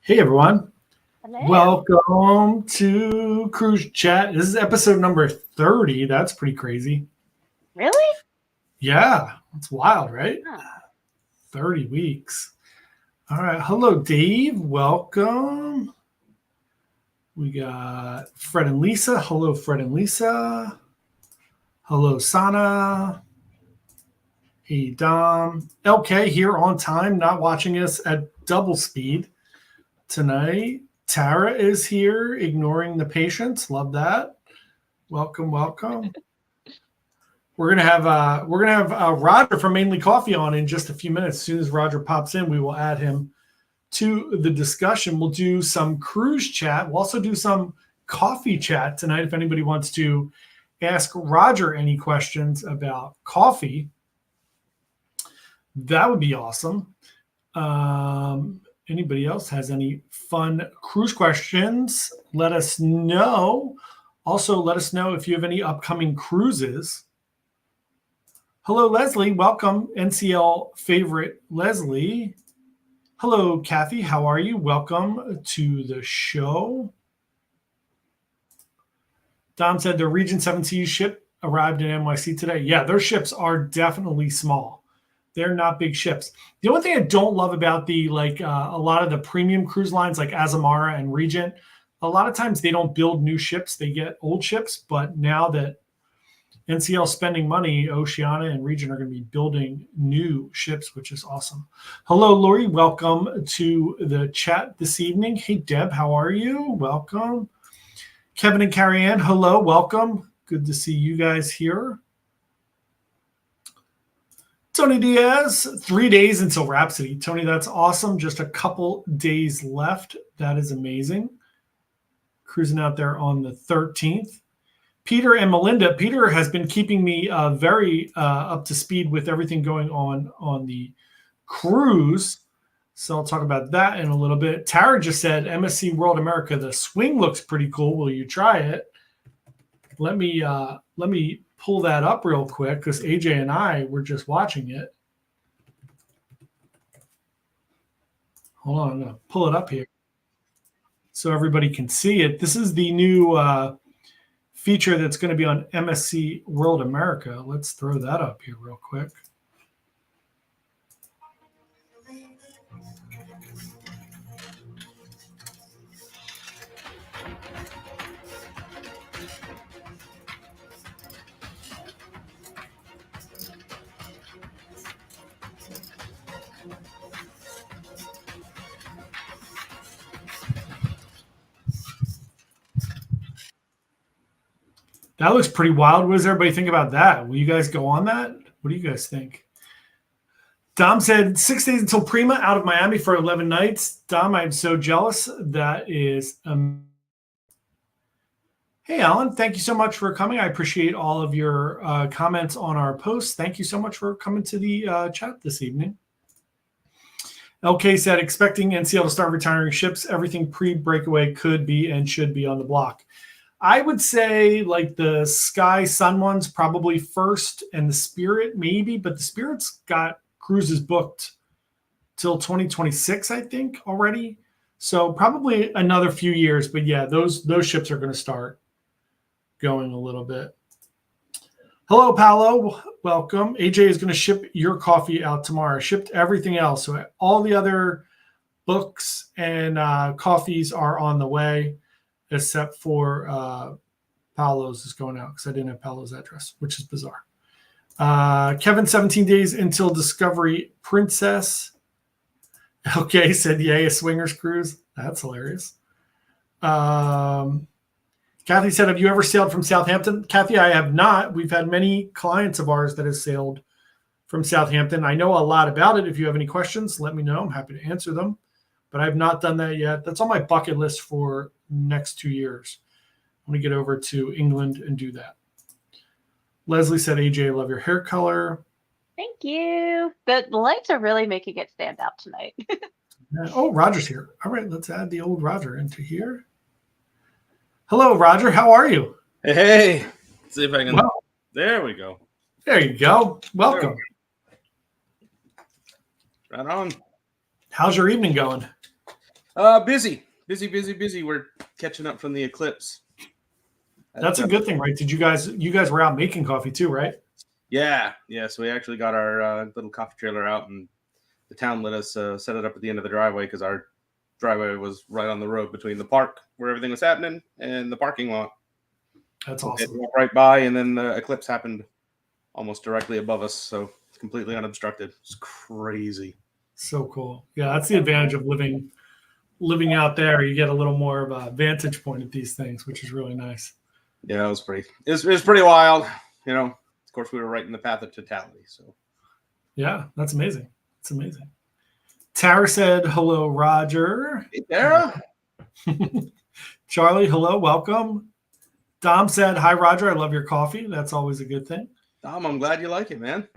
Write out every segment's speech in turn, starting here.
Hey everyone, Hello. welcome to Cruise Chat. This is episode number 30. That's pretty crazy. Really? Yeah, it's wild, right? Huh. 30 weeks. All right. Hello, Dave. Welcome. We got Fred and Lisa. Hello, Fred and Lisa. Hello, Sana. Hey, Dom. LK here on time, not watching us at double speed tonight. Tara is here, ignoring the patients. Love that. Welcome, welcome. We're gonna have Roger from Mainely Coffee on in just a few minutes. As soon as Roger pops in, we will add him to the discussion. We'll do some cruise chat. We'll also do some coffee chat tonight. If anybody wants to ask Roger any questions about coffee, that would be awesome. Anybody else has any fun cruise questions? Let us know. Also, let us know if you have any upcoming cruises. Hello, Leslie. Welcome, NCL favorite Leslie. Hello, Kathy. How are you? Welcome to the show. Dom said the Region 7 Seas ship arrived in NYC today. Yeah, their ships are definitely small. They're not big ships. The only thing I don't love about the a lot of the premium cruise lines like Azamara and Regent, a lot of times they don't build new ships. They get old ships. But now that NCL spending money, Oceania and Regent are going to be building new ships, which is awesome. Hello, Lori. Welcome to the chat this evening. Hey, Deb. How are you? Welcome. Kevin and Carrie Ann, hello. Welcome. Good to see you guys here. Tony Diaz, 3 days until Rhapsody. Tony, that's awesome. Just a couple days left. That is amazing. Cruising out there on the 13th. Peter and Melinda. Peter has been keeping me very up to speed with everything going on the cruise. So I'll talk about that in a little bit. Tara just said, MSC World America, the swing looks pretty cool. Will you try it? Let me pull that up real quick because AJ and I were just watching it. Hold on, I'm going to pull it up here so everybody can see it. This is the new feature that's going to be on MSC World America. Let's throw that up here real quick. That looks pretty wild. What does everybody think about that? Will you guys go on that? What do you guys think? Dom said 6 days until Prima out of Miami for 11 nights. Dom, I'm so jealous. That is Hey, Alan, thank you so much for coming. I appreciate all of your comments on our posts. Thank you so much for coming to the chat this evening. LK said, expecting NCL to start retiring ships. Everything pre-breakaway could be and should be on the block. I would say like the Sky Sun ones probably first and the Spirit maybe, but the Spirit's got cruises booked till 2026, I think, already. So probably another few years, but yeah, those ships are going to start going a little bit. Hello, Paolo. Welcome. AJ is going to ship your coffee out tomorrow. Shipped everything else. So all the other books and coffees are on the way, except for Paolo's is going out because I didn't have Paolo's address, which is bizarre. Kevin, 17 days until Discovery Princess. Okay, said yay, a swingers cruise. That's hilarious. Kathy said, have you ever sailed from Southampton? Kathy, I have not. We've had many clients of ours that have sailed from Southampton. I know a lot about it. If you have any questions, let me know. I'm happy to answer them. But I've not done that yet. That's on my bucket list for next 2 years. I want to get over to England and do that. Leslie said, AJ, I love your hair color. Thank you. The lights are really making it stand out tonight. Oh, Roger's here. All right, let's add the old Roger into here. Hello, Roger. How are you? Hey. Let's see if I can. Wow. There we go. There you go. Welcome. Right on. How's your evening going? Busy. We're catching up from the eclipse. That's a good thing, right? You guys were out making coffee too, right? Yeah. So we actually got our little coffee trailer out, and the town let us set it up at the end of the driveway because our driveway was right on the road between the park where everything was happening and the parking lot. That's awesome. Walked right by, and then the eclipse happened almost directly above us, so it's completely unobstructed. It's crazy. So cool. Yeah, that's the advantage of living out there. You get a little more of a vantage point at these things, which is really nice. Yeah, it was pretty wild. Of course, we were right in the path of totality. So, yeah, that's amazing. It's amazing. Tara said, "Hello, Roger." Hey, Tara. Charlie, hello, welcome. Dom said, "Hi, Roger. I love your coffee." That's always a good thing. Dom, I'm glad you like it, man.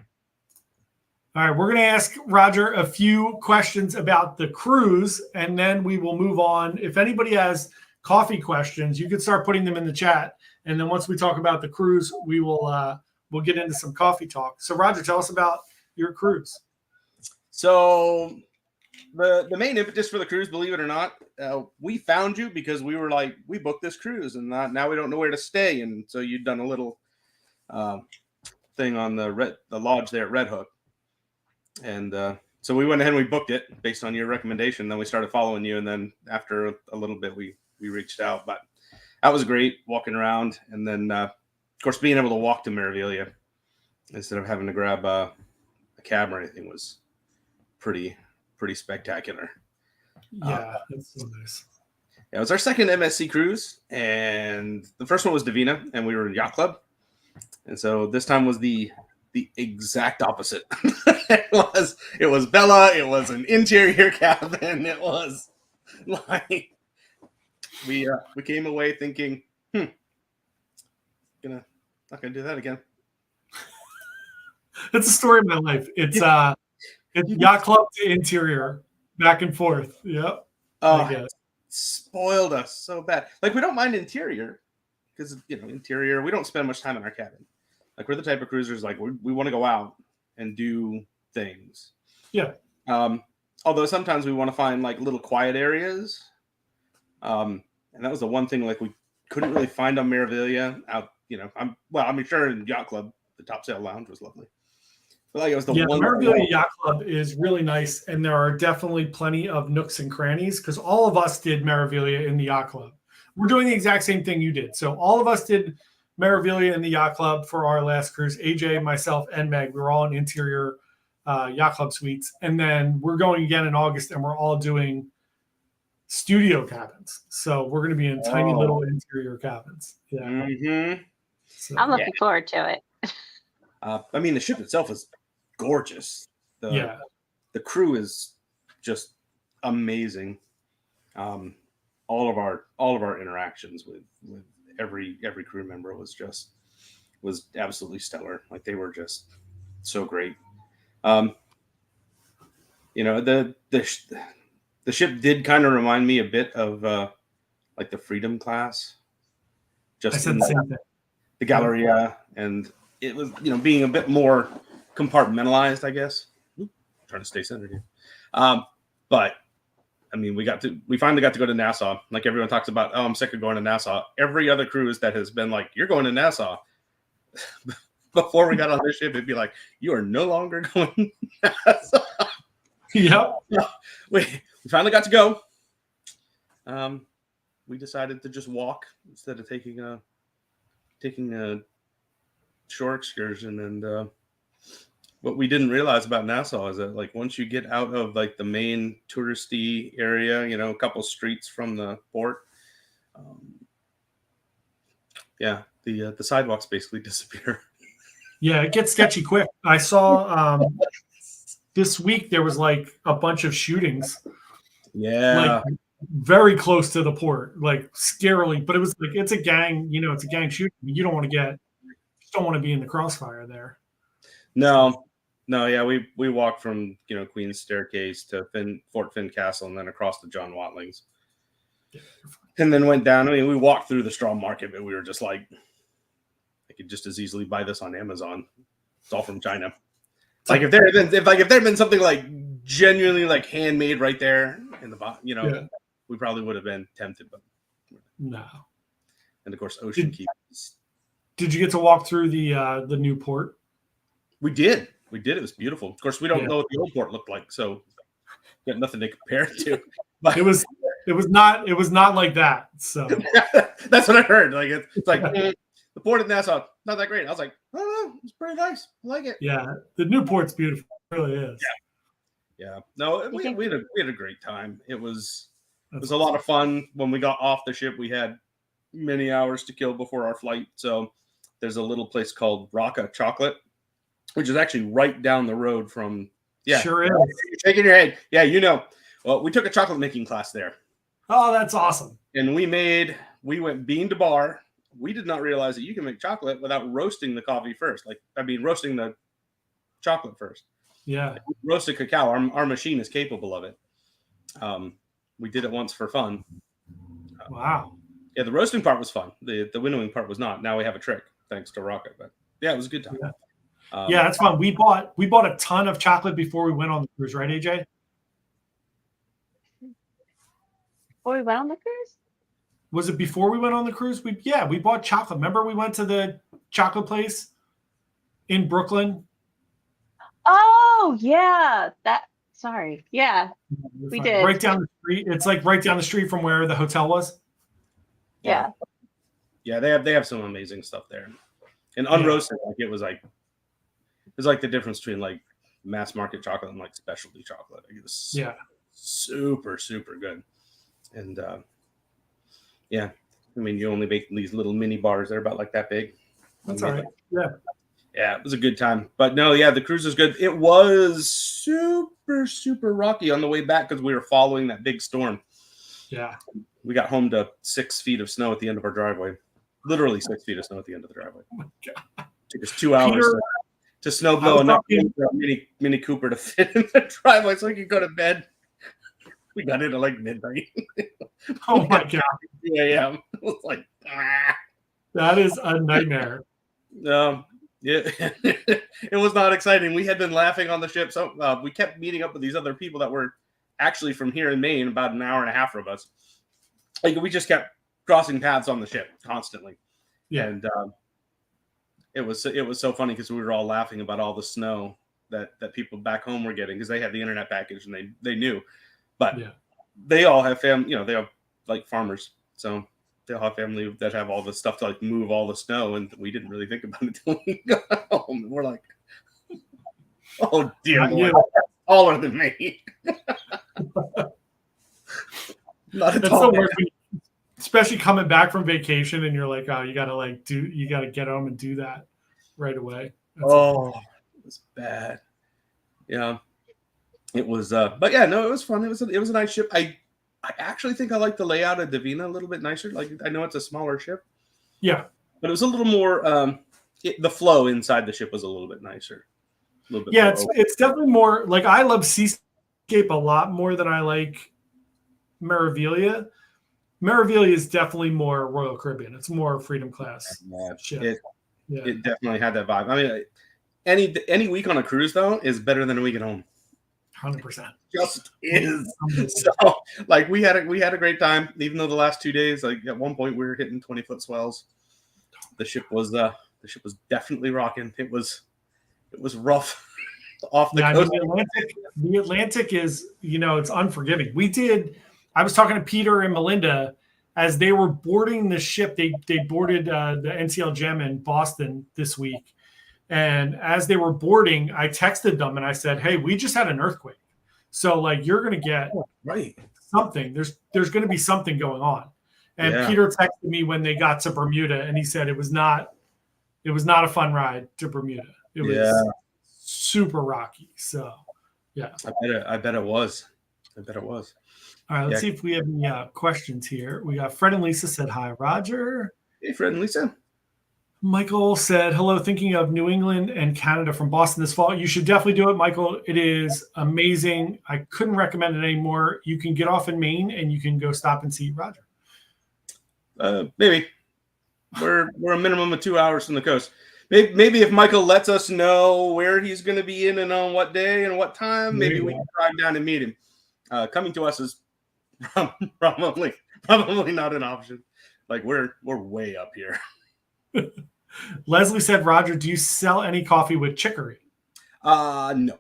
All right, we're going to ask Roger a few questions about the cruise, and then we will move on. If anybody has coffee questions, you can start putting them in the chat. And then once we talk about the cruise, we'll get into some coffee talk. So, Roger, tell us about your cruise. So, the main impetus for the cruise, believe it or not, we found you because we were like, we booked this cruise, and now we don't know where to stay. And so you'd done a little thing on the lodge there at Red Hook. And so we went ahead and we booked it based on your recommendation. Then we started following you. And then after a little bit, we reached out. But that was great walking around. And then, of course, being able to walk to Maravilha instead of having to grab a cab or anything was pretty spectacular. Yeah, that's so nice. Yeah, it was our second MSC cruise. And the first one was Divina, and we were in Yacht Club. And so this time was the exact opposite. it was Bella. It was an interior cabin. It was like we came away thinking, not gonna do that again. It's a story of my life. It's Yacht Club to interior, back and forth. Yep. I get it. Spoiled us so bad. Like, we don't mind interior because interior, we don't spend much time in our cabin. Like, we're the type of cruisers, like, we want to go out and do things. Yeah. Although sometimes we want to find, like, little quiet areas. And that was the one thing, like, we couldn't really find on Maravilha out, I'm sure in Yacht Club, the Top Sail Lounge was lovely. But, like, it was the one. Maravilha Yacht Club is really nice, and there are definitely plenty of nooks and crannies because all of us did Maravilha in the Yacht Club. We're doing the exact same thing you did. So all of us did Maravilha in the Yacht Club for our last cruise. AJ, myself, and Meg, we were all in interior Yacht Club suites. And then we're going again in August, and we're all doing studio cabins. So we're going to be in tiny little interior cabins. Yeah. Mm-hmm. So, I'm looking forward to it. I mean, the ship itself is gorgeous. The crew is just amazing. All of our interactions with every crew member was absolutely stellar. Like, they were just so great. The ship did kind of remind me a bit of like the Freedom class. Just I said the same thing. The Galleria, and it was being a bit more compartmentalized, I guess. Trying to stay centered here. But I mean, we finally got to go to Nassau. Like, everyone talks about, oh, I'm sick of going to Nassau. Every other cruise that has been like, you're going to Nassau, before we got on this ship, it'd be like, you are no longer going to Nassau. Yep. We finally got to go. We decided to just walk instead of taking a shore excursion. And what we didn't realize about Nassau is that, like, once you get out of, like, the main touristy area, a couple streets from the port, the sidewalks basically disappear. Yeah, it gets sketchy quick. I saw this week there was like a bunch of shootings. Yeah. Like, very close to the port, like, scarily, but it was like, it's a gang, it's a gang shooting. You don't want to be in the crossfire there. No, yeah, we walked from Queen's Staircase to Fort Finn Castle, and then across to John Watling's, and then went down. I mean, we walked through the straw market, but we were just like, I could just as easily buy this on Amazon. It's all from China. Like, if there had been something like genuinely like handmade right there in the bottom, we probably would have been tempted, but No. and of course, Ocean Key. Did you get to walk through the new port? We did. It was beautiful. Of course, we don't Yeah. know what the old port looked like, so we got nothing to compare it to. But It was not like that. So that's what I heard. Like it's like the port in Nassau, not that great. I was like, oh no, it's pretty nice. I like it. yeah, the new port's beautiful. It really is. Yeah. No, we had a great time. It was a lot of fun. When we got off the ship, we had many hours to kill before our flight. So there's a little place called Rocca Chocolate, which is actually right down the road from. Yeah, sure is. You're shaking your head. Yeah, you know. Well, we took a chocolate making class there. Oh, that's awesome. And we went bean to bar. We did not realize that you can make chocolate without roasting the coffee first. Roasting the chocolate first. Yeah. Roasted cacao. Our machine is capable of it. We did it once for fun. Wow. Yeah, the roasting part was fun. The winnowing part was not. Now we have a trick thanks to Rocket. But yeah, it was a good time. Yeah, that's fun. We bought a ton of chocolate before we went on the cruise, right, AJ? Before we went on the cruise? Was it before we went on the cruise? We bought chocolate. Remember we went to the chocolate place in Brooklyn? Oh, yeah. Sorry. Yeah, we did. Right down the street. It's like right down the street from where the hotel was. Yeah. Yeah, they have some amazing stuff there. And unroasted, it was like the difference between like mass market chocolate and like specialty chocolate. It was super, super good. And I mean, you only make these little mini bars. They're about like that big. That's all right. Yeah, it was a good time. But no, the cruise was good. It was super, super rocky on the way back because we were following that big storm. Yeah. We got home to 6 feet of snow at the end of our driveway. Literally 6 feet of snow at the end of the driveway. Oh my God. Took us 2 hours to snow blow enough for a Mini Cooper to fit in the driveway so we could go to bed. We got in at like midnight. Oh my God. 2 a.m. It was like, That is a nightmare. Yeah, it was not exciting. We had been laughing on the ship, so we kept meeting up with these other people that were actually from here in Maine, about an hour and a half from us. Like we just kept crossing paths on the ship constantly. Yeah, and it was so funny because we were all laughing about all the snow that people back home were getting because they had the internet package and they knew, but they all have family. They have like farmers, so they'll have family that have all the stuff to like move all the snow, and we didn't really think about it until we got home. And we're like, "Oh dear Lord, that's taller than me." Not at all. Especially coming back from vacation, and you're like, "Oh, you gotta get home and do that right away." It was bad. Yeah, it was. But yeah, no, it was fun. It was a nice ship. I actually think I like the layout of Divina a little bit nicer. Like I know it's a smaller ship. Yeah, but it was a little more. The flow inside the ship was a little bit nicer. A little bit. Yeah, it's definitely more like I love Seascape a lot more than I like Meraviglia. Meraviglia is definitely more Royal Caribbean. It's more Freedom class ship. It definitely had that vibe. I mean, any week on a cruise though is better than a week at home. 100%. Just is. So like we had a great time, even though the last 2 days, like at one point we were hitting 20-foot swells. The ship was definitely rocking. It was rough off the coast. I mean, the Atlantic is, it's unforgiving. I was talking to Peter and Melinda as they were boarding the ship. They boarded the NCL Gem in Boston this week. And as they were boarding, I texted them and I said, "Hey, we just had an earthquake. So like you're going to get something. There's going to be something going on." And Peter texted me when they got to Bermuda and he said it was not a fun ride to Bermuda. It was super rocky. So yeah. I bet it was. All right, let's see if we have any questions here. We got Fred and Lisa said, "Hi, Roger." Hey, Fred and Lisa. Michael said, "Hello, thinking of New England and Canada from Boston this fall. You should definitely do it, Michael. It is amazing. I couldn't recommend it anymore. You can get off in Maine and you can go stop and see Roger." Maybe. We're a minimum of 2 hours from the coast. Maybe if Michael lets us know where he's going to be in and on what day and what time, maybe we can drive down and meet him. Coming to us is Probably not an option. Like we're way up here. Leslie said, Roger, do you sell any coffee with chicory? No.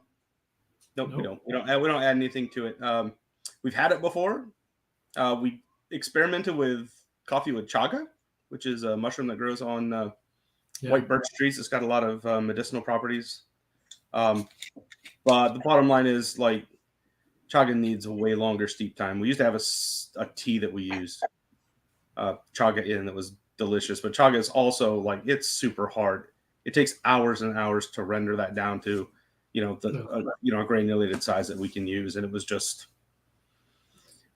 Nope, Nope. we don't. We don't add anything to it. We've had it before. We experimented with coffee with chaga, which is a mushroom that grows on white birch trees. It's got a lot of medicinal properties. But the bottom line is, like, chaga needs a way longer steep time. We used to have a tea that we used chaga in that was delicious, but chaga is also, like, it's super hard. It takes hours and hours to render that down to, a granulated size that we can use. And it was just,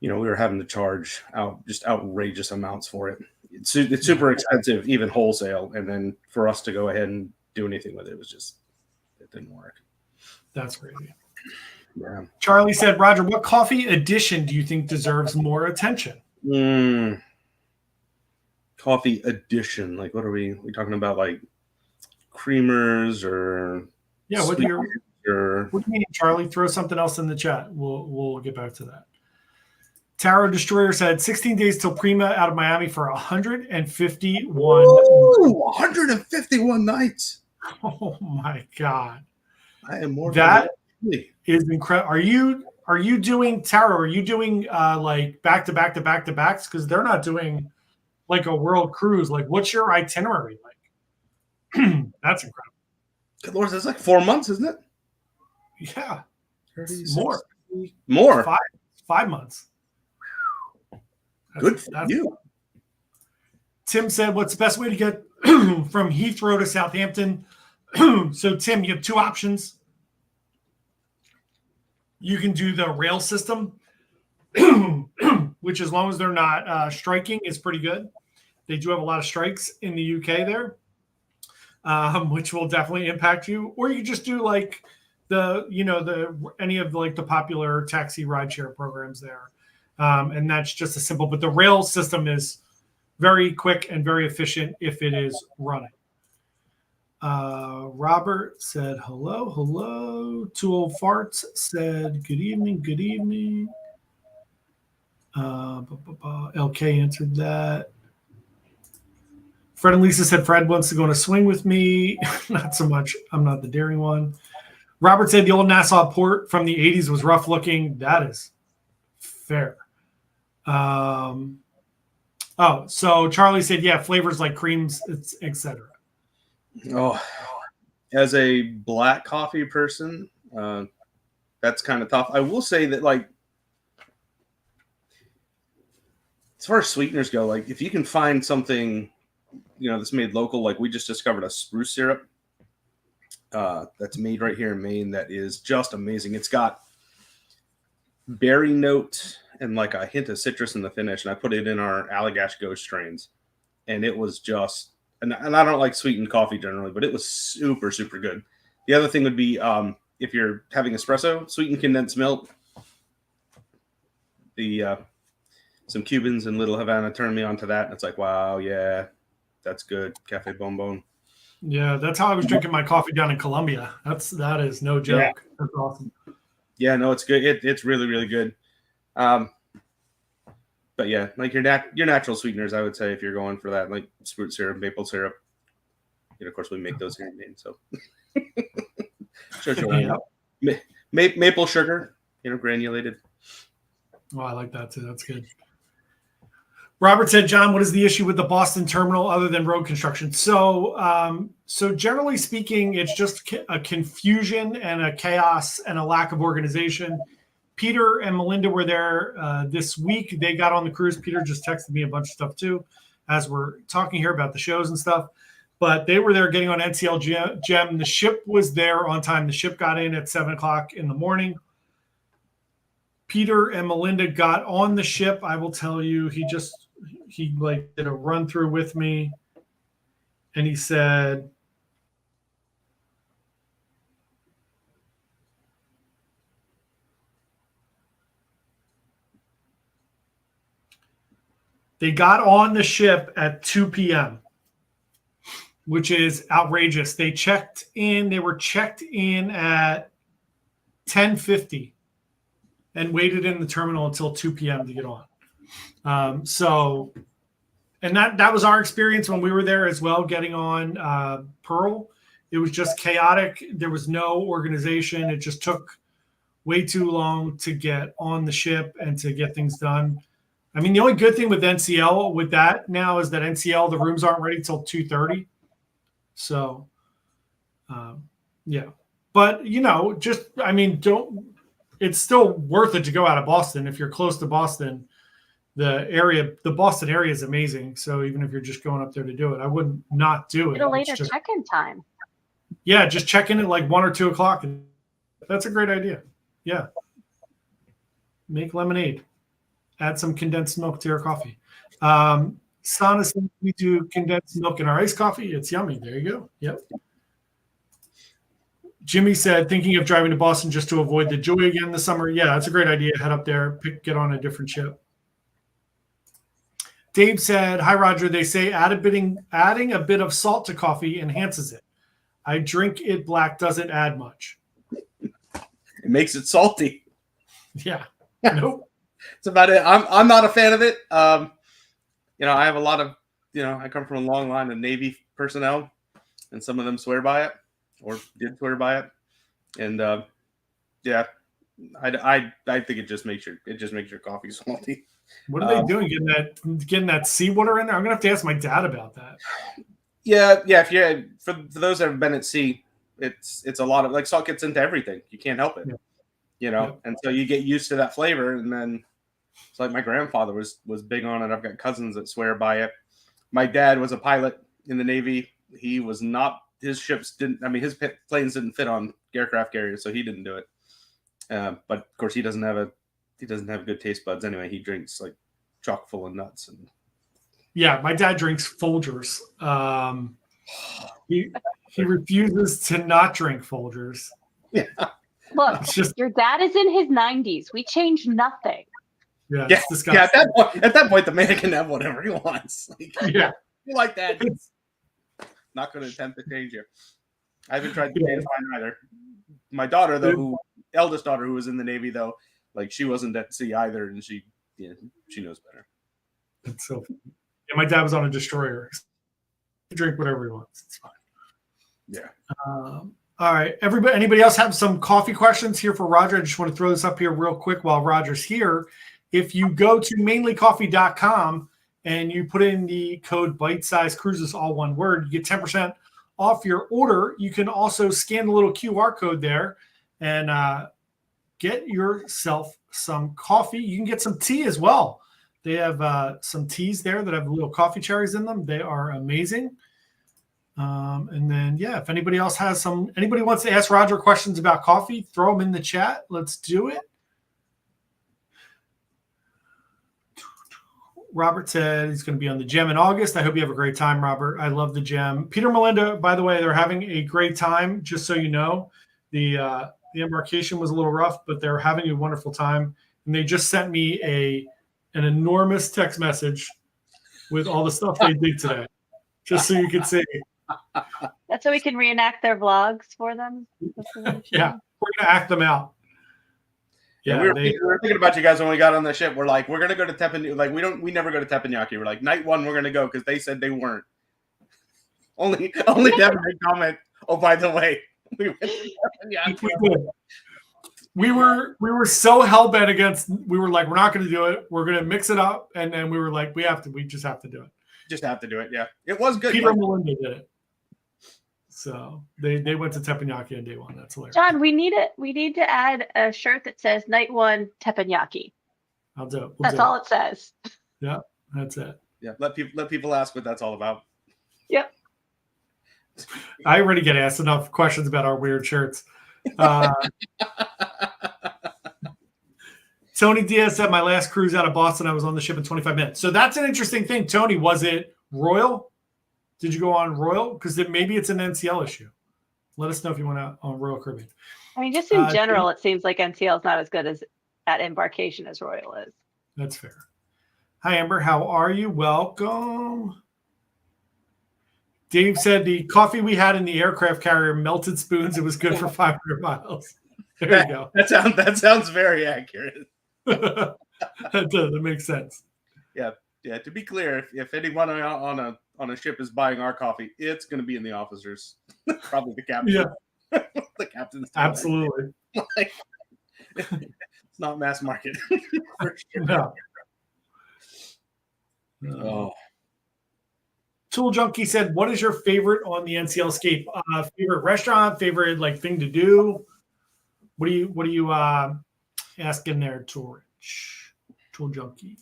we were having to charge just outrageous amounts for it. It's super expensive, even wholesale. And then for us to go ahead and do anything with it it didn't work. That's crazy. Yeah. Charlie said, Roger, what coffee edition do you think deserves more attention? Coffee edition. Like, what are we talking about? Like creamers or what do you mean, Charlie? Throw something else in the chat. We'll get back to that. Tarot Destroyer said 16 days till Prima out of Miami for 151. Ooh, 151 nights. Oh my God. I am more. That is incredible. Are you doing tarot? Are you doing like back to back to back to backs? Because they're not doing like a world cruise. Like, what's your itinerary like? That's incredible. Good Lord, that's like 4 months, isn't it? Yeah. 30, more. 5 months. Good for you. Tim said, what's the best way to get from Heathrow to Southampton? So, Tim, you have two options. You can do the rail system, which, as long as they're not striking, is pretty good. They do have a lot of strikes in the UK there, which will definitely impact you. Or you can just do like any of the popular taxi rideshare programs there. And that's just a simple, but the rail system is very quick and very efficient if it is running. Robert said, hello. Two Old Farts said, good evening. LK answered that. Fred and Lisa said, Fred wants to go on a swing with me. Not so much. I'm not the daring one. Robert said the old Nassau port from the 80s was rough looking. That is fair. So Charlie said, yeah, flavors like creams, etc. Oh, as a black coffee person, that's kind of tough. I will say that, like, as far as sweeteners go, like, if you can find something, that's made local, like we just discovered a spruce syrup that's made right here in Maine that is just amazing. It's got berry note and like a hint of citrus in the finish, and I put it in our Allagash Ghost strains, and it was just, and I don't like sweetened coffee generally, but it was super, super good. The other thing would be if you're having espresso, sweetened condensed milk. Some Cubans in Little Havana turned me onto that, and it's like, wow, yeah, that's good. Cafe Bonbon. Yeah, that's how I was drinking my coffee down in Colombia. That is no joke. Yeah. That's awesome. Yeah, no, it's good. It's really, really good. But yeah, like your natural sweeteners, I would say, if you're going for that, like fruit syrup, maple syrup. Of course, we make those here in Maine, so. Maple sugar, granulated. Oh, I like that too. That's good. Robert said, John, what is the issue with the Boston terminal other than road construction? So generally speaking, it's just a confusion and a chaos and a lack of organization. Peter and Melinda were there this week. They got on the cruise. Peter just texted me a bunch of stuff too, as we're talking here about the shows and stuff. But they were there getting on NCL Gem. The ship was there on time. The ship got in at 7:00 in the morning. Peter and Melinda got on the ship. I will tell you, he did a run through with me, and he said, they got on the ship at 2 p.m., which is outrageous. They were checked in at 10:50. and waited in the terminal until 2 p.m. to get on. And that was our experience when we were there as well, getting on Pearl. It was just chaotic. There was no organization. It just took way too long to get on the ship and to get things done. I mean, the only good thing with NCL with that now is that NCL, the rooms aren't ready till 2:30. So, yeah. But, it's still worth it to go out of Boston. If you're close to Boston, the Boston area is amazing. So even if you're just going up there to do it, I wouldn't not do it. Get a later check-in time. Yeah, just check in at like 1 or 2 o'clock. That's a great idea. Yeah. Make lemonade. Add some condensed milk to your coffee. Sana says we do condensed milk in our iced coffee. It's yummy. There you go. Yep. Jimmy said, thinking of driving to Boston just to avoid the joy again this summer. Yeah, that's a great idea. Head up there, get on a different ship. Dave said, hi, Roger. They say adding a bit of salt to coffee enhances it. I drink it black, doesn't add much. It makes it salty. Yeah. Nope. That's about it. I'm not a fan of it. I have a lot of, I come from a long line of Navy personnel, and some of them swear by it or did swear by it. And I think it just makes your coffee salty. What are they doing? Getting that seawater in there? I'm gonna have to ask my dad about that. Yeah. For those that have been at sea, it's a lot of, like, salt gets into everything. You can't help it. Yeah. And so you get used to that flavor, and then it's like my grandfather was big on it. I've got cousins that swear by it. My dad was a pilot in the Navy. He was not. His ships didn't. I mean, his planes didn't fit on aircraft carriers, so he didn't do it. But of course, he doesn't have good taste buds anyway. He drinks like chock full of nuts. And yeah, my dad drinks Folgers. He refuses to not drink Folgers. Yeah. Look, your dad is in his 90s. We change nothing. Yeah, it's disgusting. Yeah, at that point, the man can have whatever he wants. Yeah. You like that? It's not going to attempt to change you. I haven't tried to change mine either. My daughter, though, eldest daughter who was in the Navy, though, like, she wasn't at sea either, and she knows better. That's so funny. Yeah, my dad was on a destroyer. He drink whatever he wants. It's fine. Yeah. All right. Anybody else have some coffee questions here for Roger? I just want to throw this up here real quick while Roger's here. If you go to mainlycoffee.com and you put in the code Byte Size Cruises, all one word, you get 10% off your order. You can also scan the little QR code there and get yourself some coffee. You can get some tea as well. They have some teas there that have little coffee cherries in them. They are amazing. And then, if anybody else anybody wants to ask Roger questions about coffee, throw them in the chat. Let's do it. Robert said he's going to be on the Gem in August. I hope you have a great time, Robert. I love the Gem. Peter Melinda, by the way, they're having a great time. Just so you know, the embarkation was a little rough, but they're having a wonderful time. And they just sent me an enormous text message with all the stuff they did today, just so you could see. That's so we can reenact their vlogs for them. Yeah, we're going to act them out. Yeah, we were thinking about you guys when we got on the ship. We're like, we're gonna go to Teppanyaki. Like, we never go to Teppanyaki. We're like, night one, we're gonna go because they said they weren't. Only Devin made comment. Oh, by the way, we went to Teppanyaki. We were so hell bent against. We were like, we're not gonna do it. We're gonna mix it up, and then we were like, we just have to do it. Just have to do it. Yeah, it was good. Peter Melinda did it. So they went to Teppanyaki on day one. That's hilarious. John, we need to add a shirt that says night one Teppanyaki. I'll do it. That's all it says. Yeah, that's it. Yeah, let people ask what that's all about. Yep. I already get asked enough questions about our weird shirts. Tony Diaz said, my last cruise out of Boston, I was on the ship in 25 minutes. So that's an interesting thing. Tony, was it Royal? Did you go on Royal? Because maybe it's an NCL issue. Let us know if you went out on Royal Caribbean. I mean, just in general, it seems like NCL is not as good at embarkation as Royal is. That's fair. Hi, Amber. How are you? Welcome. Dave said the coffee we had in the aircraft carrier melted spoons. It was good for 500 miles. There you go. That sounds very accurate. That does. That makes sense. Yeah. To be clear, if anyone on a ship is buying our coffee, it's going to be in the officers, probably the captain. Yeah, The captain's absolutely. Like, it's not mass market. For sure. No. Oh. Tool Junkie said, "What is your favorite on the NCL escape? Favorite restaurant? Favorite like thing to do? What do you asking there, Tool Junkie?"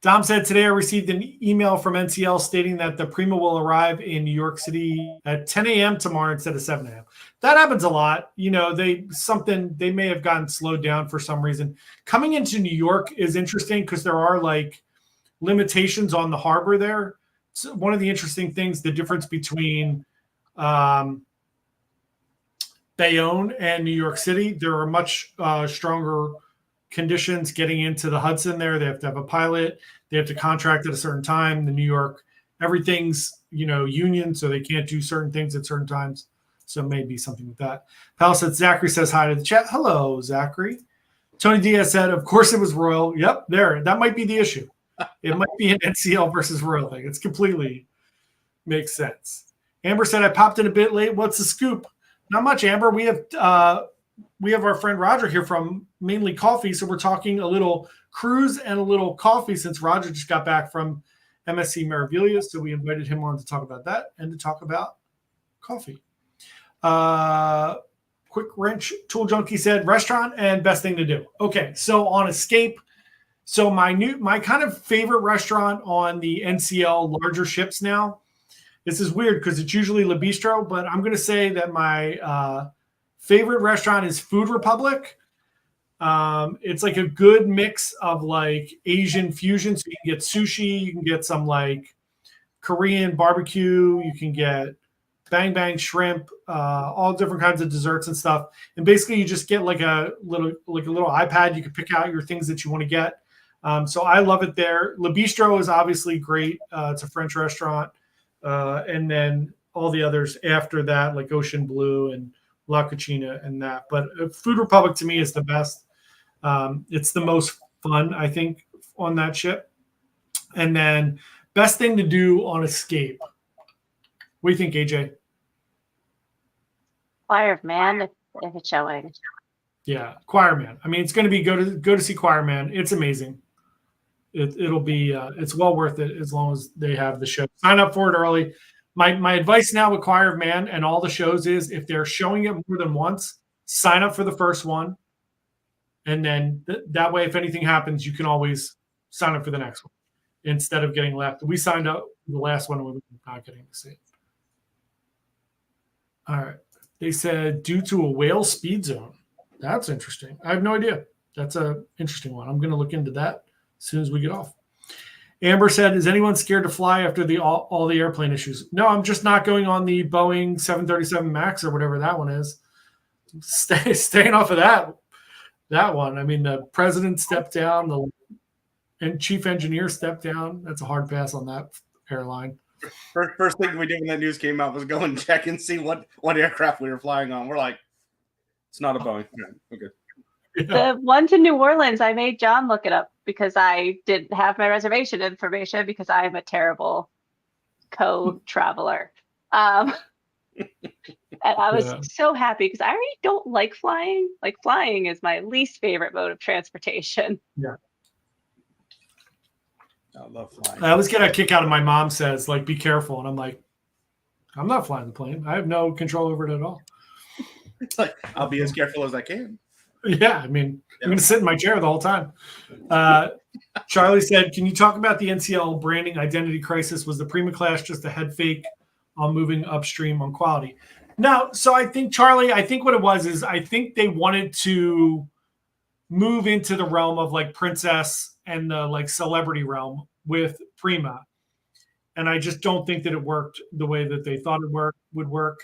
Dom said, "Today I received an email from NCL stating that the Prima will arrive in New York City at 10 a.m. tomorrow instead of 7 a.m. That happens a lot. You know, they may have gotten slowed down for some reason. Coming into New York is interesting because there are like limitations on the harbor there. So one of the interesting things, the difference between Bayonne and New York City, there are much stronger conditions getting into the Hudson there. They have to have a pilot. They have to contract at a certain time. The New York, everything's, union, so they can't do certain things at certain times. So maybe something with that. Pal said, Zachary says hi to the chat. Hello, Zachary. Tony Diaz said, of course it was Royal. Yep, there. That might be the issue. It might be an NCL versus Royal thing. It's completely makes sense. Amber said, I popped in a bit late. What's the scoop? Not much, Amber. We have our friend Roger here from Mainely Coffee, so we're talking a little cruise and a little coffee since Roger just got back from MSC Meraviglia, so we invited him on to talk about that and to talk about coffee. Quick Wrench Tool Junkie said, restaurant and best thing to do. Okay, so on Escape, so my kind of favorite restaurant on the NCL larger ships now, this is weird because it's usually Le Bistro, but I'm going to say that my favorite restaurant is Food Republic. It's like a good mix of like Asian fusion. So you can get sushi, you can get some like Korean barbecue, you can get bang bang shrimp, all different kinds of desserts and stuff. And basically you just get like a little iPad. You can pick out your things that you want to get. So I love it there. Le Bistro is obviously great. It's a French restaurant. And then all the others after that, like Ocean Blue and La Cucina and that. But Food Republic to me is the best. It's the most fun, I think, on that ship. And then best thing to do on Escape. What do you think, AJ? Choir of Man, if it's showing. Yeah, Choir Man. I mean, it's going to be go to see Choir Man. It's amazing. It'll be it's well worth it as long as they have the show. Sign up for it early. My advice now with Choir of Man and all the shows is if they're showing it more than once, sign up for the first one. And then that way, if anything happens, you can always sign up for the next one instead of getting left. We signed up for the last one and we were not getting to see it. All right. They said due to a whale speed zone. That's interesting. I have no idea. That's an interesting one. I'm going to look into that as soon as we get off. Amber said, is anyone scared to fly after all the airplane issues? No, I'm just not going on the Boeing 737 MAX or whatever that one is. Staying off of that one. I mean, the president stepped down, and chief engineer stepped down. That's a hard pass on that airline. First thing we did when that news came out was go and check and see what aircraft we were flying on. We're like, it's not a Boeing. Okay. The one to New Orleans, I made John look it up because I didn't have my reservation information because I am a terrible co-traveler. And I was so happy because I already don't like flying. Like flying is my least favorite mode of transportation. Yeah. I love flying. I always get a kick out of my mom says, like, be careful. And I'm like, I'm not flying the plane. I have no control over it at all. Like, I'll be as careful as I can. Yeah, I mean, I'm going to sit in my chair the whole time. Charlie said, can you talk about the NCL branding identity crisis? Was the Prima class just a head fake on moving upstream on quality? No, so I think, Charlie, what it was is I think they wanted to move into the realm of like Princess and the like celebrity realm with Prima. And I just don't think that it worked the way that they thought it would work.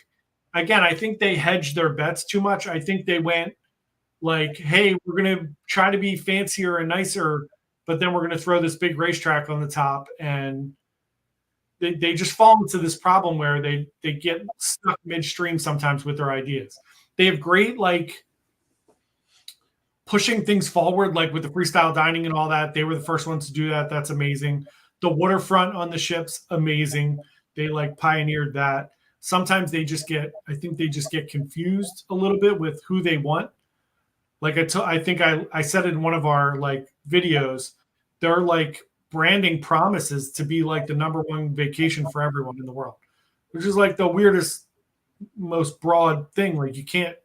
Again, I think they hedged their bets too much. I think they went like, hey, we're going to try to be fancier and nicer, but then we're going to throw this big racetrack on the top. And they just fall into this problem where they get stuck midstream sometimes with their ideas. They have great like pushing things forward, like with the freestyle dining and all that. They were the first ones to do that. That's amazing. The waterfront on the ships, amazing. They like pioneered that. Sometimes I think they just get confused a little bit with who they want. Like I think I said in one of our like videos, they're like branding promises to be like the #1 vacation for everyone in the world, which is like the weirdest, most broad thing. Like you can't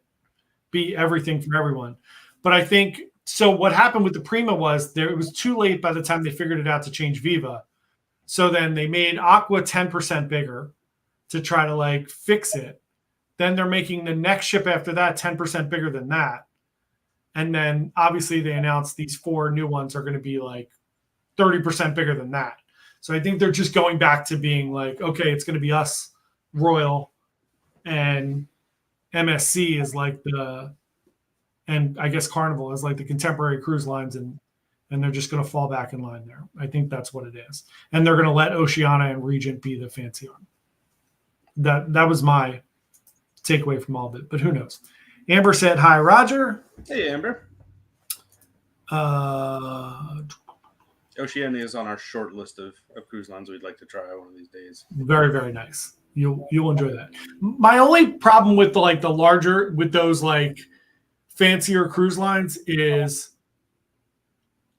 be everything for everyone. But I think so. What happened with the Prima was it was too late by the time they figured it out to change Viva. So then they made Aqua 10% bigger to try to like fix it. Then they're making the next ship after that 10% bigger than that. And then obviously they announced these 4 new ones are going to be like 30% bigger than that. So I think they're just going back to being like, okay, it's going to be us, Royal, and MSC is like and I guess Carnival is like the contemporary cruise lines, and they're just going to fall back in line there. I think that's what it is. And they're going to let Oceania and Regent be the fancy one. That was my takeaway from all of it, but who knows? Amber said, hi, Roger. Hey, Amber. Oceania is on our short list of cruise lines we'd like to try one of these days. Very, very nice. You'll enjoy that. My only problem with the larger, with those like fancier cruise lines is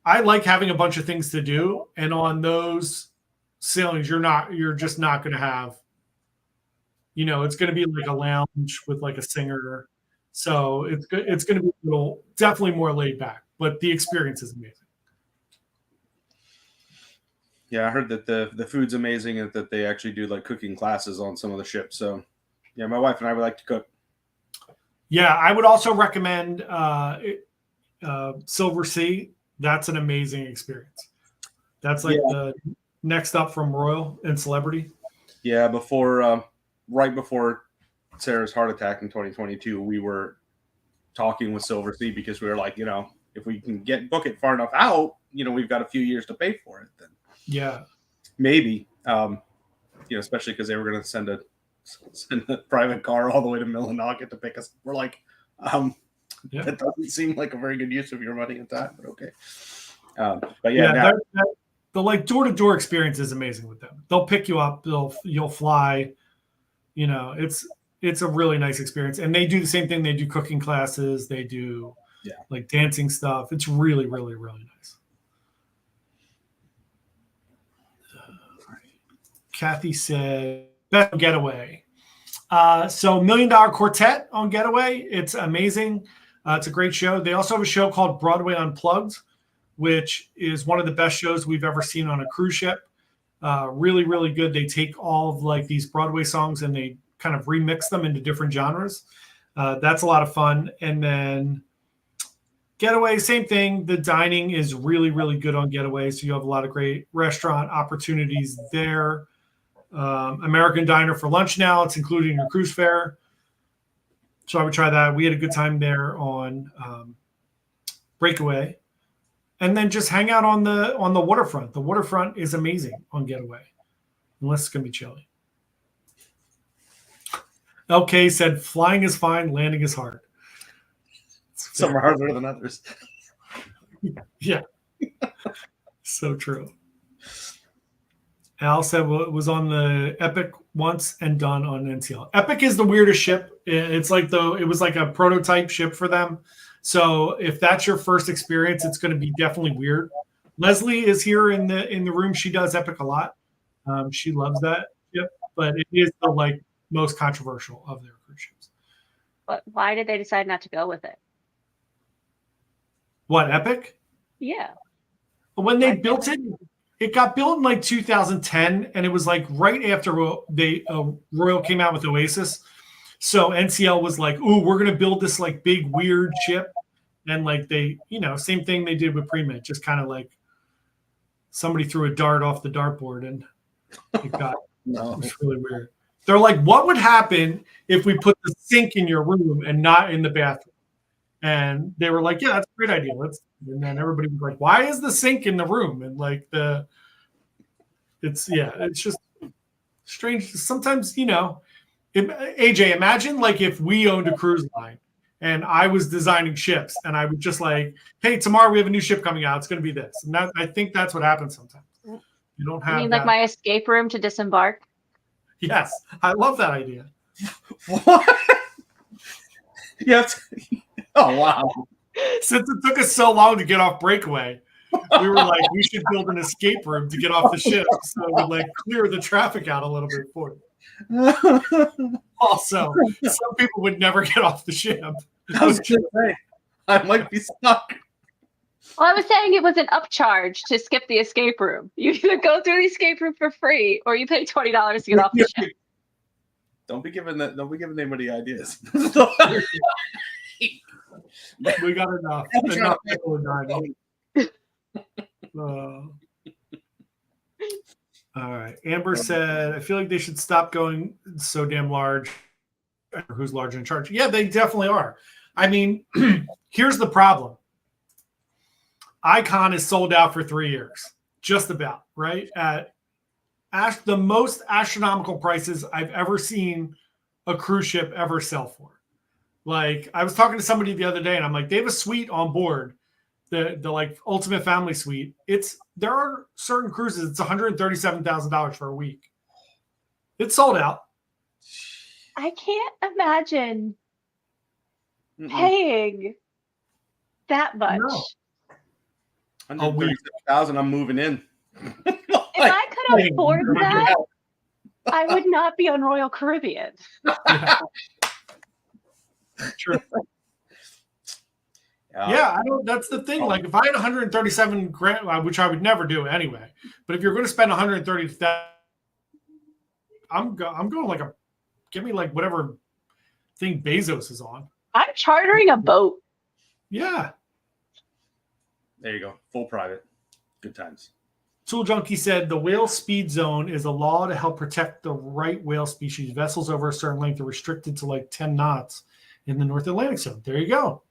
I like having a bunch of things to do, and on those sailings, you're just not going to have, it's going to be like a lounge with like a singer. So it's going to be definitely more laid back, but the experience is amazing. Yeah, I heard that the food's amazing and that they actually do like cooking classes on some of the ships. So yeah, my wife and I would like to cook. Yeah, I would also recommend Silver Sea. That's an amazing experience. That's like the next up from Royal and Celebrity. Yeah, right before Sarah's heart attack in 2022, we were talking with Silver Sea because we were like, if we can book it far enough out, we've got a few years to pay for it. Then maybe, especially because they were going to send a private car all the way to Millinocket to pick us. We're like, that doesn't seem like a very good use of your money and time, but okay. But the like door-to-door experience is amazing with them. They'll pick you up. You'll fly. It's a really nice experience, and they do the same thing. They do cooking classes. They do like dancing stuff. It's really, really, really nice. Kathy said, "Best Getaway." So $1 Million Quartet on Getaway. It's amazing. It's a great show. They also have a show called Broadway Unplugged, which is one of the best shows we've ever seen on a cruise ship. Really, really good. They take all of like these Broadway songs and they kind of remix them into different genres. That's a lot of fun. And then Getaway, same thing. The dining is really, really good on Getaway. So you have a lot of great restaurant opportunities there. American Diner for lunch now. It's included in your cruise fare. So I would try that. We had a good time there on Breakaway. And then just hang out on the waterfront. The waterfront is amazing on Getaway, unless it's going to be chilly. LK said, flying is fine, landing is hard. Some are harder than others. Yeah. So true. Al said, well, it was on the Epic once and done on NCL. Epic is the weirdest ship. It's like it was like a prototype ship for them. So if that's your first experience, it's going to be definitely weird. Leslie is here in the room. She does Epic a lot. She loves that ship, but it is the like most controversial of their cruise ships. But why did they decide not to go with it? What, Epic? Yeah. When they built it, it got built in like 2010, and it was like right after Royal came out with Oasis. So NCL was like, "Ooh, we're gonna build this like big weird ship," and like they, same thing they did with Prima, just kind of like somebody threw a dart off the dartboard, and it got it was really weird. They're like, "What would happen if we put the sink in your room and not in the bathroom?" And they were like, "Yeah, that's a great idea. Let's." And then everybody was like, "Why is the sink in the room?" And like it's just strange. Sometimes, AJ, imagine like if we owned a cruise line and I was designing ships, and I would just like, hey, tomorrow we have a new ship coming out. It's going to be this. And I think that's what happens sometimes. You don't I have mean, that. like my escape room to disembark. Yes, I love that idea. What? You have to... Oh, wow. Since it took us so long to get off breakaway, we were like, we should build an escape room to get off the ship, so it would like clear the traffic out a little bit for you. Also, some people would never get off the ship. I was going to say, I might be stuck. Well, I was saying it was an upcharge to skip the escape room. You either go through the escape room for free, or you pay $20 to get off the ship. Don't be giving anybody ideas. We got enough. Enough people are dying. All right. Amber said, I feel like they should stop going so damn large. Who's large in charge? Yeah, they definitely are. I mean, here's the problem. Icon is sold out for 3 years, just about, right? At the most astronomical prices I've ever seen a cruise ship ever sell for. Like, I was talking to somebody the other day, and I'm like, they have a suite on board, the like ultimate family suite. There are certain cruises, it's $137,000 for a week. It's sold out. I can't imagine paying that much. No. 137,000. I'm moving in. If I could afford that, I would not be on Royal Caribbean. Yeah. True. Yeah, I don't. That's the thing. Like, if I had 137 grand, which I would never do anyway, but if you're going to spend 130,000, I'm going like give me like whatever thing Bezos is on. I'm chartering a boat. Yeah. There you go. Full private. Good times. Tool Junkie said the whale speed zone is a law to help protect the right whale species. Vessels over a certain length are restricted to like 10 knots in the North Atlantic zone. There you go.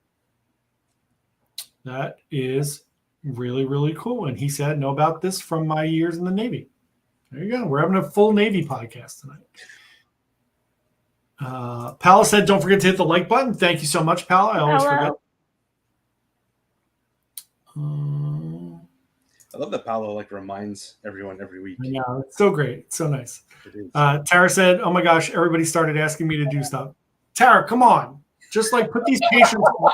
That is really, really cool. And he said, know about this from my years in the Navy. There you go. We're having a full Navy podcast tonight. Pal said, don't forget to hit the like button. Thank you so much, Pal. I always forget. I love that Paolo like reminds everyone every week. Yeah, it's so great. It's so nice. Tara said, oh my gosh, everybody started asking me to do stuff. Tara, come on. Just like put these patients on.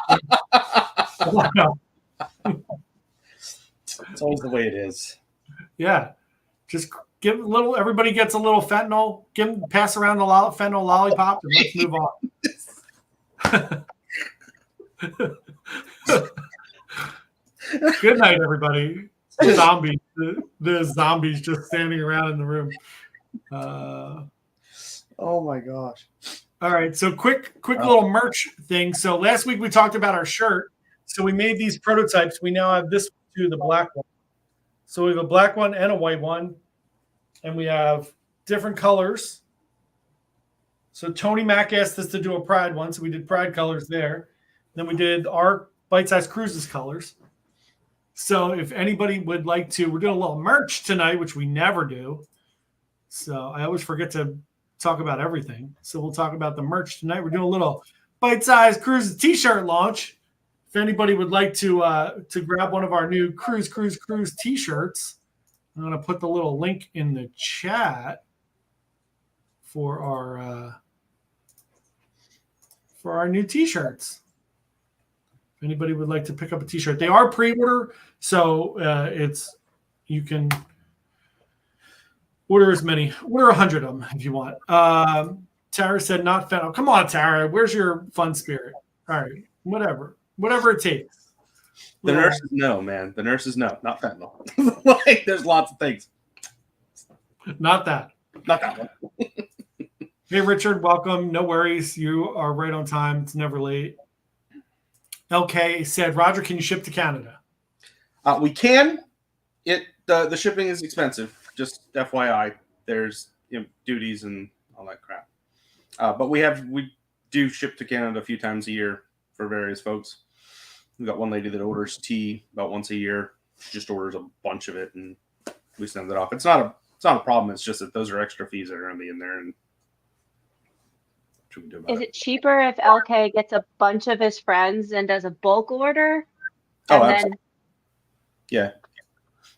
It's always the way it is. Yeah. Just give a little, everybody gets a little fentanyl, pass around the fentanyl lollipop, and let's move on. Good night, everybody. Zombies. The zombies just standing around in the room. Oh my gosh. All right. So quick little merch thing. So last week we talked about our shirt. So we made these prototypes. We now have this too, the black one. So we have a black one and a white one. And we have different colors. So Tony Mack asked us to do a Pride one. So we did Pride colors there. Then we did our Bite Size Cruises colors. So if anybody would like to, we're doing a little merch tonight, which we never do. So I always forget to talk about everything. So we'll talk about the merch tonight. We're doing a little Bite Size Cruises t-shirt launch. If anybody would like to grab one of our new Cruise t-shirts, I'm going to put the little link in the chat for our new t-shirts. If anybody would like to pick up a t-shirt, they are pre-order, so you can order 100 of them if you want. Tara said not fentanyl. Come on, Tara, where's your fun spirit? All right, whatever it takes. The nurses know, man. The nurses know, not fentanyl. Like, there's lots of things. Not that. Not that one. Hey, Richard, welcome. No worries. You are right on time. It's never late. LK said, Roger, can you ship to Canada? We can. The shipping is expensive. Just FYI, there's duties and all that crap. But we do ship to Canada a few times a year for various folks. We've got one lady that orders tea about once a year. She just orders a bunch of it and we send it off. It's not a problem. It's just that those are extra fees that are going to be in there. And should we do about Is it cheaper if LK gets a bunch of his friends and does a bulk order? Oh, And absolutely. Yeah.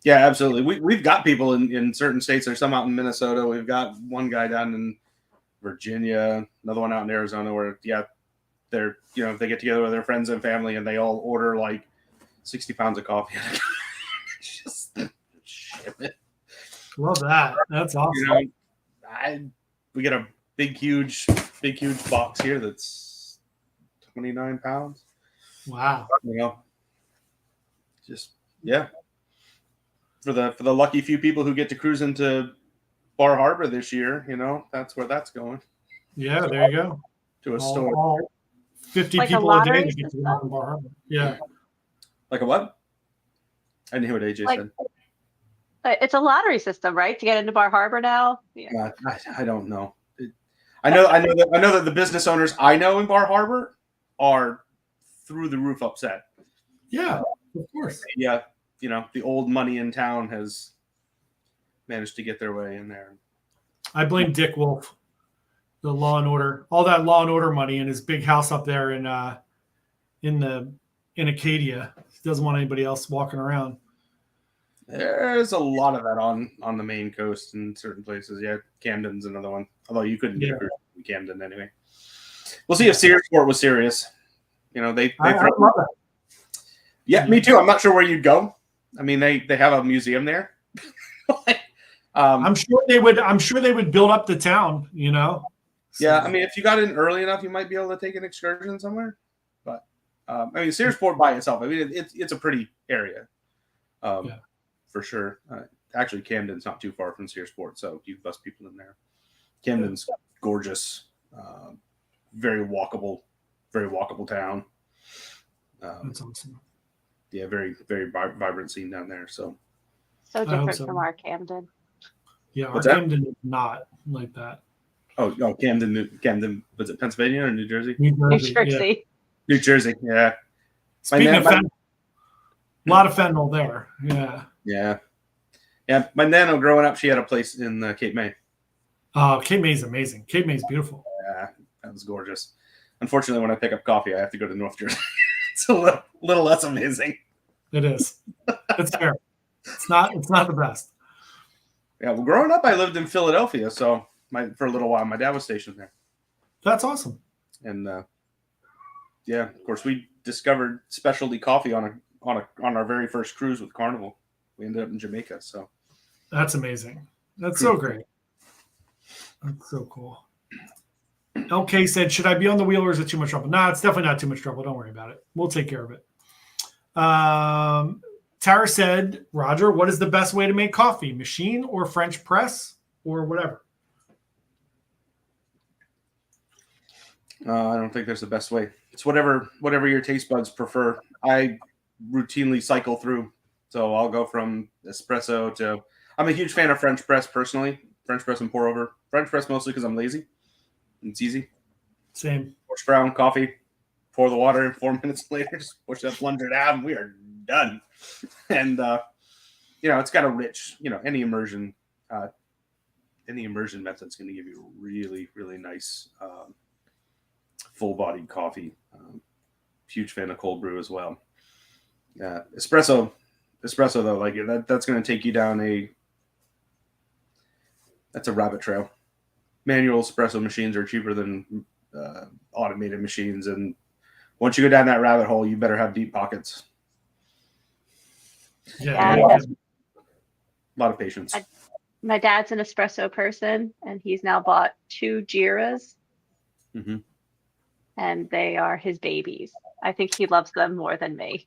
Yeah, absolutely. We've got people in certain states. There's some out in Minnesota. We've got one guy down in Virginia, another one out in Arizona where, they're, they get together with their friends and family and they all order like 60 pounds of coffee. Just ship it. Love that. That's awesome. We get a big, huge box here that's 29 pounds. Wow. Just, yeah. For the lucky few people who get to cruise into Bar Harbor this year, that's where that's going. Yeah, there you go. To a store. All 50 like people a day to get to system? Bar Harbor. Yeah. Like a what? I didn't hear what AJ said. It's a lottery system, right? To get into Bar Harbor now? Yeah. I don't know. I know that the business owners I know in Bar Harbor are through the roof upset. Yeah, of course. Yeah, the old money in town has managed to get their way in there. I blame Dick Wolf, the Law and Order, all that Law and Order money in his big house up there in Acadia. He doesn't want anybody else walking around. There's a lot of that on the Maine coast in certain places. Yeah, Camden's another one. Although you couldn't get a cruise in Camden anyway. We'll see if Searsport was serious. They I love that. Yeah, me too. I'm not sure where you'd go. I mean, they have a museum there. I'm sure they would build up the town. So. Yeah, I mean, if you got in early enough, you might be able to take an excursion somewhere. But I mean, Searsport by itself, I mean, it's a pretty area. For sure. Actually, Camden's not too far from Searsport, so you bus people in there. Camden's gorgeous, very walkable town. That's awesome. Yeah, very, very vibrant scene down there. So different from our Camden. Yeah, our Camden is not like that. Oh, Camden, was it Pennsylvania or New Jersey? New Jersey. Yeah. New Jersey, yeah. Speaking of fentanyl, a lot of fentanyl there. Yeah. Yeah. My nano growing up, she had a place in Cape May. Oh, Cape May's amazing. Cape May's beautiful. Yeah, that was gorgeous. Unfortunately, when I pick up coffee, I have to go to North Jersey. It's a little less amazing. It is. It's fair. It's not the best. Yeah, well, growing up, I lived in Philadelphia, so for a little while, my dad was stationed there. That's awesome. And of course, we discovered specialty coffee on our very first cruise with Carnival. We ended up in Jamaica, so that's amazing. That's so great. That's so cool. LK said, should I be on the wheel or is it too much trouble? No, it's definitely not too much trouble. Don't worry about it. We'll take care of it. Tara said, Roger, what is the best way to make coffee? Machine or French press or whatever? I don't think there's the best way. It's whatever your taste buds prefer. I routinely cycle through. So I'll go from espresso to – I'm a huge fan of French press personally. French press and pour over. French press mostly because I'm lazy. It's easy. Same. Push brown coffee, pour the water in 4 minutes later, just push that plunger down, and we are done. And, it's got a rich, any immersion method's going to give you really, really nice full-bodied coffee. Huge fan of cold brew as well. Espresso though, like that's going to take you down that's a rabbit trail. Manual espresso machines are cheaper than automated machines, and once you go down that rabbit hole, you better have deep pockets. Yeah. A lot of patience. My dad's an espresso person, and he's now bought 2 Jiras, and they are his babies. I think he loves them more than me.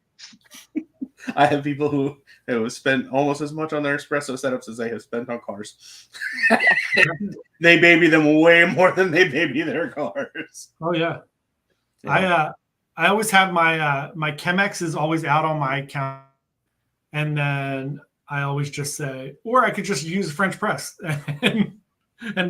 I have people who have spent almost as much on their espresso setups as they have spent on cars. They baby them way more than they baby their cars. Oh yeah. I always have my Chemex is always out on my account, and then I always just say, or I could just use French press and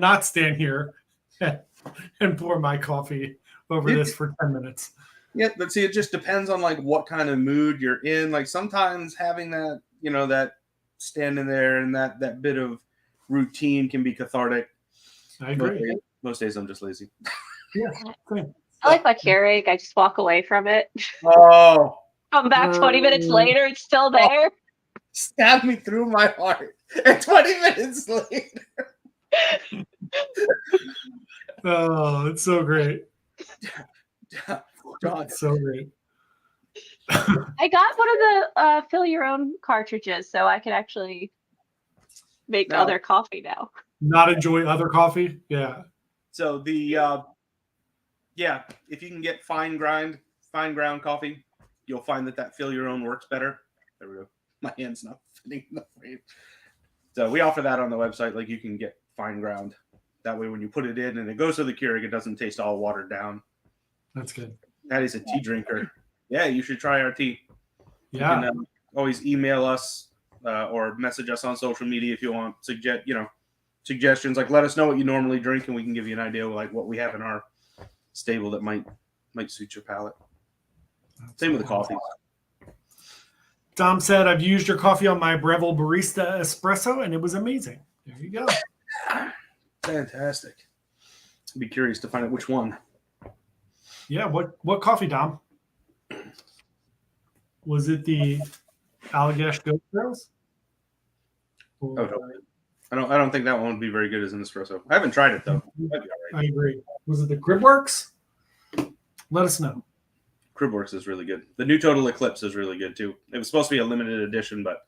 not stand here and pour my coffee over this for 10 minutes. Yeah, but see, it just depends on like what kind of mood you're in. Like sometimes having that, that standing there and that bit of routine can be cathartic. I agree. Most days I'm just lazy. Yeah. Same. I like my Keurig. I just walk away from it. Oh, Come back 20 minutes later, it's still there. stab me through my heart. And 20 minutes later. Oh, it's so great. God. It's so great. I got one of the fill your own cartridges, so I can actually make other coffee now. Not enjoy other coffee? Yeah. So if you can get fine ground coffee, you'll find that fill your own works better. There we go. My hand's not fitting in the frame. So we offer that on the website. Like you can get fine ground. That way when you put it in and it goes to the Keurig, it doesn't taste all watered down. That's good. That is a tea drinker. Yeah, you should try our tea. Yeah. You can always email us or message us on social media if you want suggestions. Like let us know what you normally drink and we can give you an idea of like what we have in our stable that might suit your palate. Same with the coffee. Dom said, I've used your coffee on my Breville Barista Espresso, and it was amazing. There you go. Fantastic. I'd be curious to find out which one. Yeah, what coffee, Dom? Was it the Allagash Ghost Trails? Oh, totally. I don't think that one would be very good as an espresso. I haven't tried it though. That'd be all right. I agree. Was it the Cribworks? Let us know. Cribworks is really good. The new Total Eclipse is really good too. It was supposed to be a limited edition, but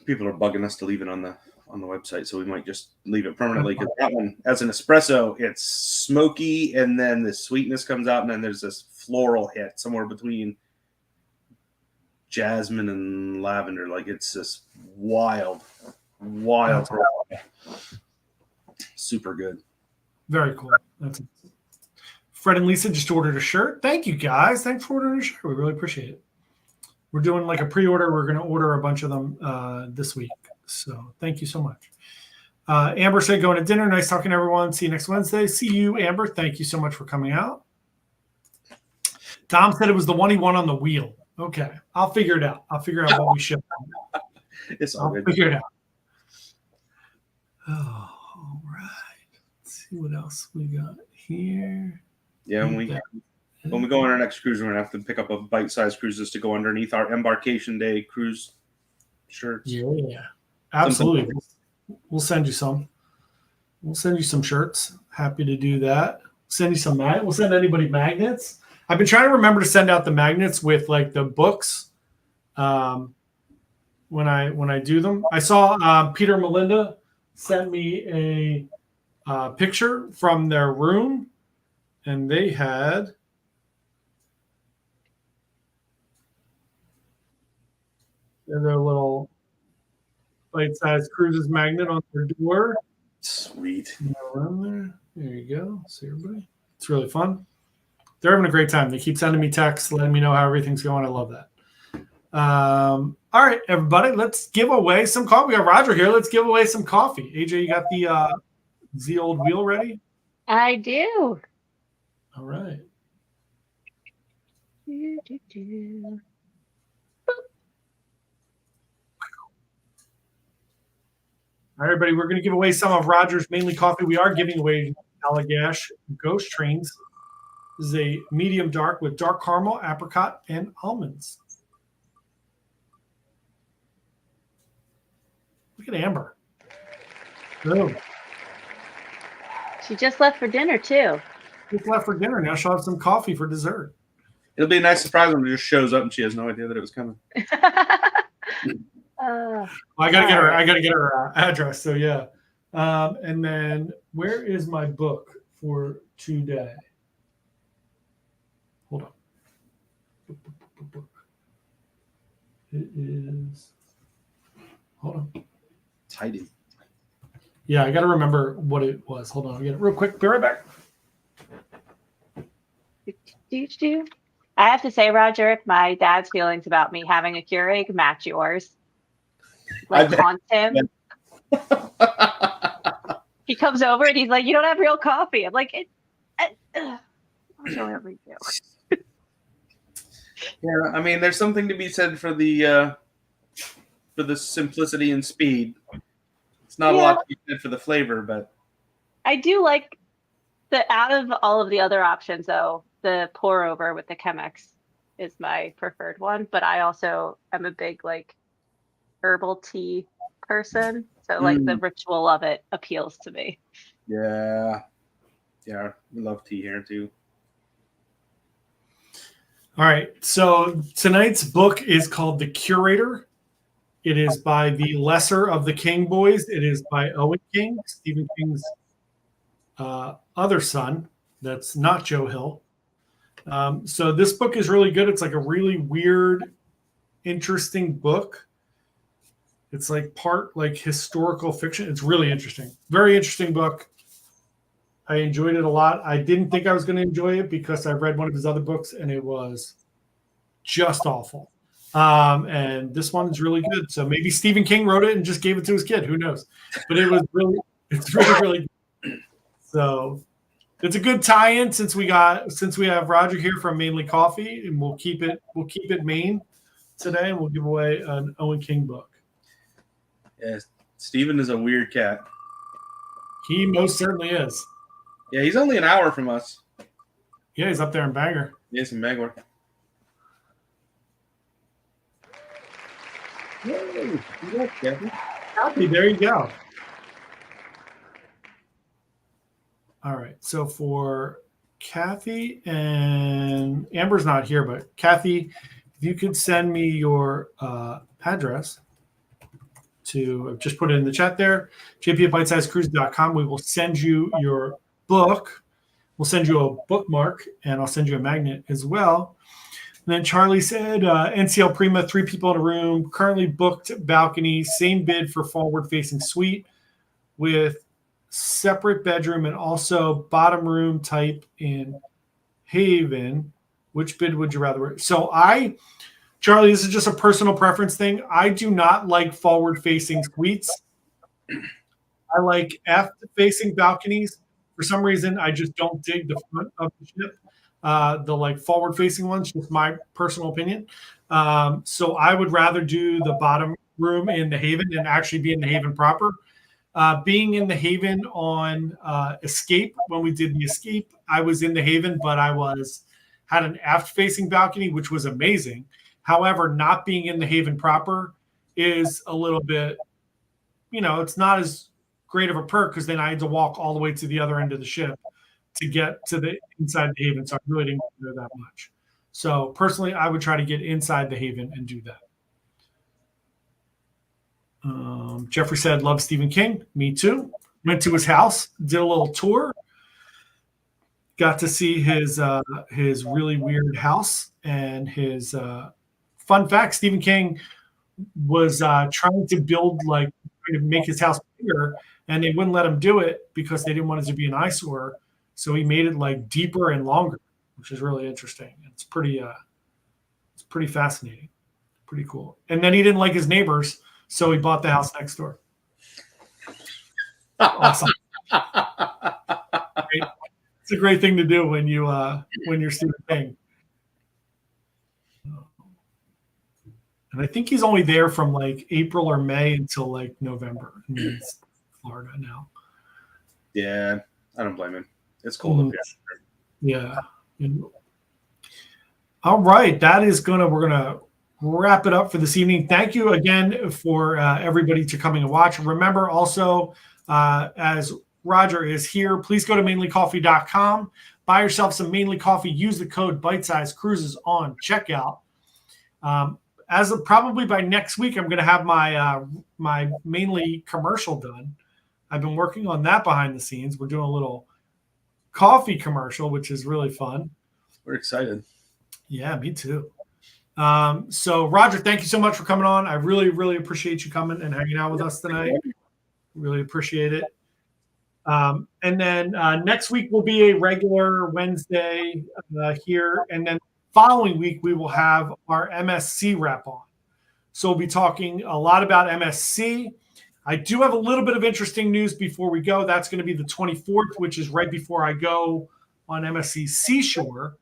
people are bugging us to leave it on the website, so we might just leave it permanently. Because that one, as an espresso, it's smoky, and then the sweetness comes out, and then there's this floral hit somewhere between jasmine and lavender. Like it's this wild. Super good. Very cool. That's Fred and Lisa just ordered a shirt. Thank you, guys. Thanks for ordering a shirt. We really appreciate it. We're doing like a pre-order. We're going to order a bunch of them this week. So thank you so much. Amber said, going to dinner. Nice talking to everyone. See you next Wednesday. See you, Amber. Thank you so much for coming out. Dom said it was the one he won on the wheel. Okay. I'll figure it out. I'll figure out what we ship. It's all good. Figure it out. Oh, all right. Let's see what else we got here. Yeah, when we go on our next cruise, we're gonna have to pick up a bite-sized cruises to go underneath our embarkation day cruise shirts. Yeah, absolutely. We'll send you some. We'll send you some shirts. Happy to do that. Send you some we'll send anybody magnets. I've been trying to remember to send out the magnets with like the books. When I do them, I saw Peter and Melinda sent me a picture from their room. And they had their little bite-sized cruises magnet on their door. Sweet. There you go. See everybody. It's really fun. They're having a great time. They keep sending me texts, letting me know how everything's going. I love that. All right, everybody, let's give away some coffee. We got Roger here. Let's give away some coffee. AJ, you got the old wheel ready? I do. All right. All right, everybody, we're going to give away some of Roger's Mainly Coffee. We are giving away Allagash Ghost Trains. This is a medium dark with dark caramel, apricot, and almonds. Look at Amber. Boom. She just left for dinner, too. Just left for dinner. Now she'll have some coffee for dessert. It'll be a nice surprise when it just shows up and she has no idea that it was coming. I gotta get her address. So yeah, and then where is my book for today? Hold on. It is. Hold on. It's hiding. Yeah, I gotta remember what it was. Hold on, I'll get it real quick. Be right back. I have to say, Roger, my dad's feelings about me having a Keurig match yours. Like, haunts him. He comes over and he's like, "You don't have real coffee." I'm like, "What do we do?" Yeah, I mean, there's something to be said for the simplicity and speed. It's not a lot to be said for the flavor, but I do like Out of all of the other options, though, the pour over with the Chemex is my preferred one. But I also am a big like herbal tea person, so like the ritual of it appeals to me. Yeah, we love tea here too. All right, so tonight's book is called The Curator. It is by the lesser of the King boys. It is by Owen King, Stephen King's other son. That's not Joe Hill. So this book is really good. It's like a really weird, interesting book. It's like part like historical fiction. It's really interesting. Very interesting book. I enjoyed it a lot. I didn't think I was going to enjoy it because I read one of his other books and it was just awful. And this one is really good. So maybe Stephen King wrote it and just gave it to his kid. Who knows? But it's really good. So it's a good tie-in since we have Roger here from Mainely Coffee, and we'll keep it Maine today, and we'll give away an Owen King book. Yes, Stephen is a weird cat. He most certainly is. Yeah, he's only an hour from us. Yeah, he's up there in Bangor. Yes, in Bangor. Hey, there you go. All right. So for Kathy, and Amber's not here, but Kathy, if you could send me your address to just put it in the chat there, jp@bitesizecruise.com. We will send you your book. We'll send you a bookmark, and I'll send you a magnet as well. And then Charlie said, NCL Prima, 3 people in a room, currently booked balcony, same bid for forward-facing suite with separate bedroom and also bottom room type in Haven. Which bid would you rather? So Charlie, this is just a personal preference thing. I do not like forward-facing suites. I like aft-facing balconies. For some reason, I just don't dig the front of the ship. The like forward-facing ones, just my personal opinion. So I would rather do the bottom room in the Haven and actually be in the Haven proper. Being in the Haven on Escape, when we did the Escape, I was in the Haven, but I had an aft-facing balcony, which was amazing. However, not being in the Haven proper is a little bit, it's not as great of a perk because then I had to walk all the way to the other end of the ship to get to the inside the Haven. So I really didn't do that much. So personally, I would try to get inside the Haven and do that. Jeffrey said, love Stephen King. Me too. Went to his house, did a little tour. Got to see his really weird house and his fun fact. Stephen King was trying to make his house bigger, and they wouldn't let him do it because they didn't want it to be an eyesore. So he made it like deeper and longer, which is really interesting. It's pretty fascinating, pretty cool. And then he didn't like his neighbors, so he bought the house next door. Awesome. Right? It's a great thing to do when you're Stephen King. And I think he's only there from like April or May until like November. And then it's Florida now. Yeah, I don't blame him. It's cold up here. Yeah. All right. We're gonna wrap it up for this evening. Thank you again for everybody to coming and watch. Remember also, as Roger is here, please go to mainlycoffee.com. Buy yourself some Mainely Coffee. Use the code Bite-Size Cruises on checkout. As of probably by next week, I'm going to have my Mainely commercial done. I've been working on that behind the scenes. We're doing a little coffee commercial, which is really fun. We're excited. Yeah, me too. So Roger, thank you so much for coming on. I really, really appreciate you coming and hanging out with us tonight. Really appreciate it. And then next week will be a regular Wednesday here. And then following week, we will have our MSC wrap on. So we'll be talking a lot about MSC. I do have a little bit of interesting news before we go. That's going to be the 24th, which is right before I go on MSC Seashore.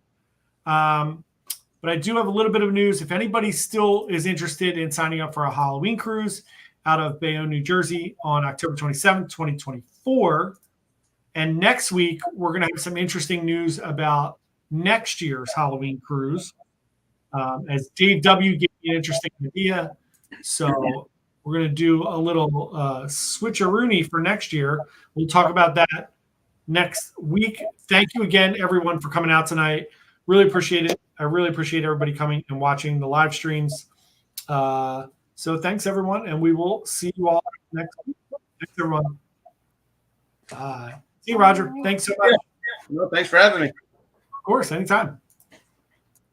But I do have a little bit of news. If anybody still is interested in signing up for a Halloween cruise out of Bayonne, New Jersey on October 27th, 2024, And next week, we're going to have some interesting news about next year's Halloween cruise. As Dave W. gave me an interesting idea. So we're going to do a little switcheroony for next year. We'll talk about that next week. Thank you again, everyone, for coming out tonight. Really appreciate it. I really appreciate everybody coming and watching the live streams. So thanks, everyone, and we will see you all next week. Thanks, everyone. Bye. See you, Roger. Thanks so much. No, thanks for having me. Of course, anytime.